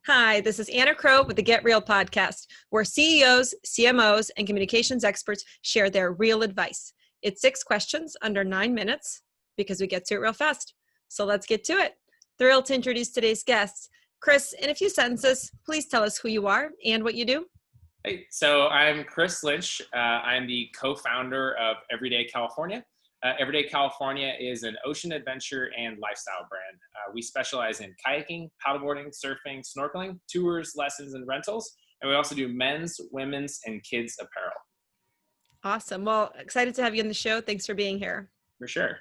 Hi, this is Anna Crowe with the Get Real podcast, where CEOs, CMOs, and communications experts share their real advice. It's 6 questions under 9 minutes because we get to it real fast. So let's get to it. Thrilled to introduce today's guest. Chris, in a few sentences, please tell us who you are and what you do. Hey, so I'm Chris Lynch. I'm the co-founder of Everyday California. Everyday California is an ocean adventure and lifestyle brand. We specialize in kayaking, paddleboarding, surfing, snorkeling, tours, lessons, and rentals. And we also do men's, women's, and kids apparel. Awesome. Well, excited to have you on the show. Thanks for being here. For sure.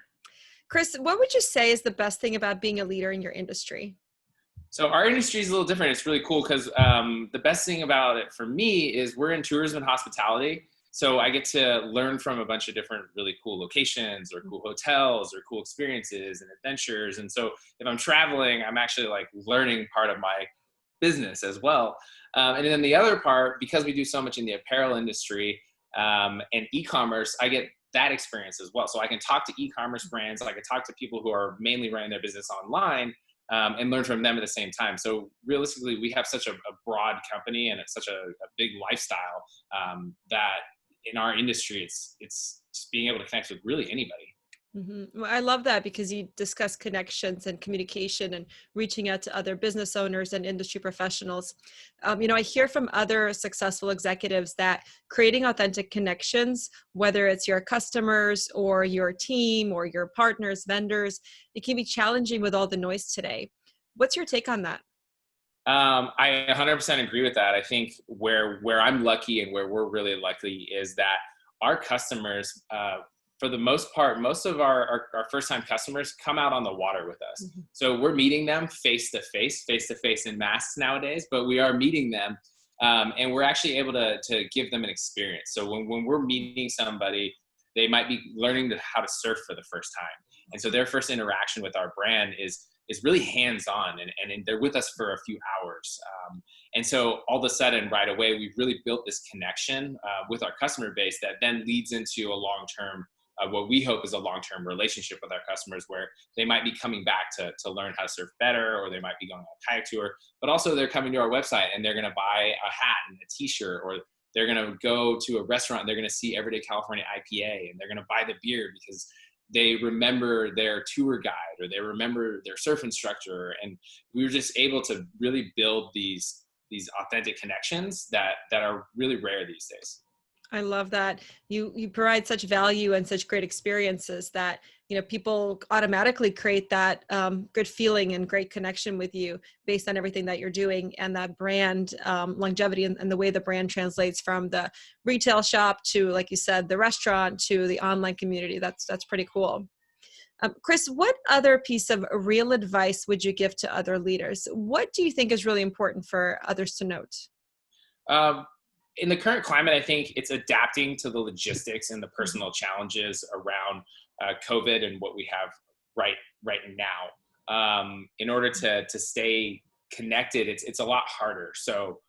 Chris, what would you say is the best thing about being a leader in your industry? So our industry is a little different. It's really cool because the best thing about it for me is we're in tourism and hospitality. So I get to learn from a bunch of different really cool locations or cool hotels or cool experiences and adventures. And so if I'm traveling, I'm actually like learning part of my business as well. And then the other part, because we do so much in the apparel industry and e-commerce, I get that experience as well. So I can talk to e-commerce brands. I can talk to people who are mainly running their business online and learn from them at the same time. So realistically, we have such a broad company and it's such a big lifestyle that in our industry, it's just being able to connect with really anybody. Mm-hmm. Well, I love that because you discuss connections and communication and reaching out to other business owners and industry professionals. I hear from other successful executives that creating authentic connections, whether it's your customers or your team or your partners, vendors, it can be challenging with all the noise today. What's your take on that? I 100% agree with that. I think where I'm lucky and where we're really lucky is that our customers, for the most part, most of our first-time customers come out on the water with us. Mm-hmm. So we're meeting them face to face in masks nowadays, but we are meeting them and we're actually able to give them an experience. So when we're meeting somebody, they might be learning how to surf for the first time. And so their first interaction with our brand is really hands-on and they're with us for a few hours. And so all of a sudden, right away, we've really built this connection with our customer base that then leads into a long-term, what we hope is a long-term relationship with our customers where they might be coming back to learn how to surf better, or they might be going on a kayak tour, but also they're coming to our website and they're gonna buy a hat and a t-shirt, or they're gonna go to a restaurant and they're gonna see Everyday California IPA and they're gonna buy the beer because they remember their tour guide or they remember their surf instructor. And we were just able to really build these authentic connections that are really rare these days. I love that you provide such value and such great experiences that, people automatically create that good feeling and great connection with you based on everything that you're doing, and that brand longevity and the way the brand translates from the retail shop to, like you said, the restaurant to the online community. That's pretty cool. Chris, what other piece of real advice would you give to other leaders? What do you think is really important for others to note? In the current climate, I think it's adapting to the logistics and the personal challenges around COVID and what we have right now. In order to stay connected, it's a lot harder. So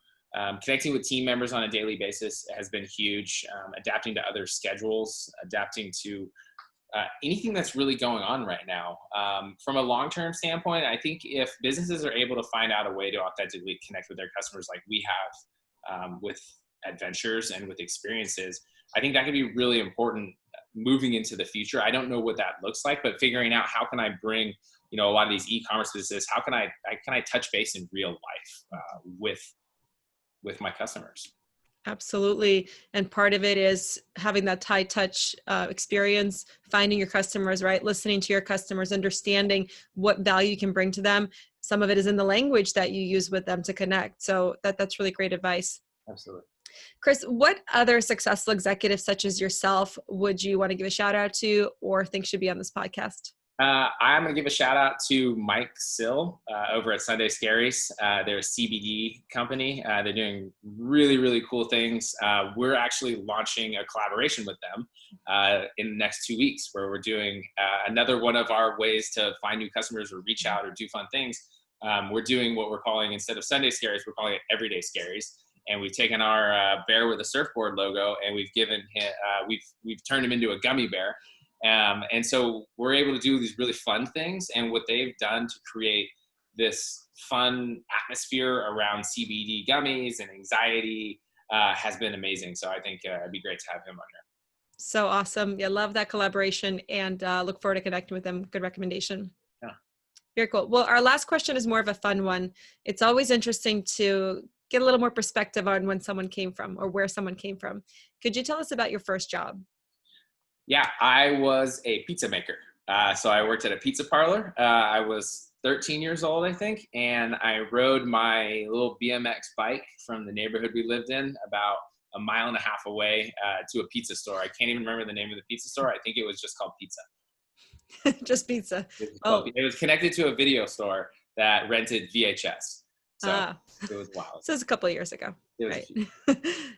connecting with team members on a daily basis has been huge. Adapting to other schedules, adapting to anything that's really going on right now. From a long-term standpoint, I think if businesses are able to find out a way to authentically connect with their customers like we have with adventures and with experiences, I think that could be really important moving into the future. I don't know what that looks like, but figuring out how can I bring, a lot of these e-commerce businesses, how can I touch base in real life with my customers? Absolutely. And part of it is having that high touch experience, finding your customers, right? Listening to your customers, understanding what value you can bring to them. Some of it is in the language that you use with them to connect. So that's really great advice. Absolutely. Chris, what other successful executives such as yourself would you want to give a shout out to or think should be on this podcast? I'm going to give a shout out to Mike Sill over at Sunday Scaries. They're a CBD company. They're doing really, really cool things. We're actually launching a collaboration with them in the next 2 weeks where we're doing another one of our ways to find new customers or reach out or do fun things. We're doing what we're calling, instead of Sunday Scaries, we're calling it Everyday Scaries. And we've taken our bear with a surfboard logo and we've given him, we've turned him into a gummy bear. And so we're able to do these really fun things. And what they've done to create this fun atmosphere around CBD gummies and anxiety has been amazing. So I think it'd be great to have him on here. So awesome. Yeah, love that collaboration, and look forward to connecting with them. Good recommendation. Yeah. Very cool. Well, our last question is more of a fun one. It's always interesting to get a little more perspective on when someone came from or where someone came from. Could you tell us about your first job? Yeah, I was a pizza maker. So I worked at a pizza parlor. I was 13 years old, I think, and I rode my little BMX bike from the neighborhood we lived in about a mile and a half away to a pizza store. I can't even remember the name of the pizza store. I think it was just called Pizza. Just pizza. It was connected to a video store that rented VHS. So it was wild. So it was a couple of years ago. Right.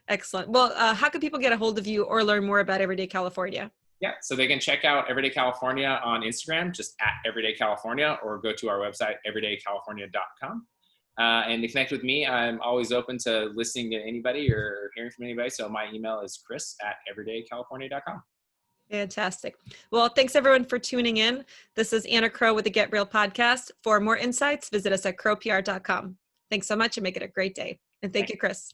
Excellent. Well, how can people get a hold of you or learn more about Everyday California? Yeah, so they can check out Everyday California on Instagram, just at Everyday California, or go to our website, everydaycalifornia.com. And to connect with me, I'm always open to listening to anybody or hearing from anybody. So my email is chris@everydaycalifornia.com. Fantastic. Well, thanks everyone for tuning in. This is Anna Crowe with the Get Real podcast. For more insights, visit us at crowepr.com. Thanks so much and make it a great day. And thank you, Chris.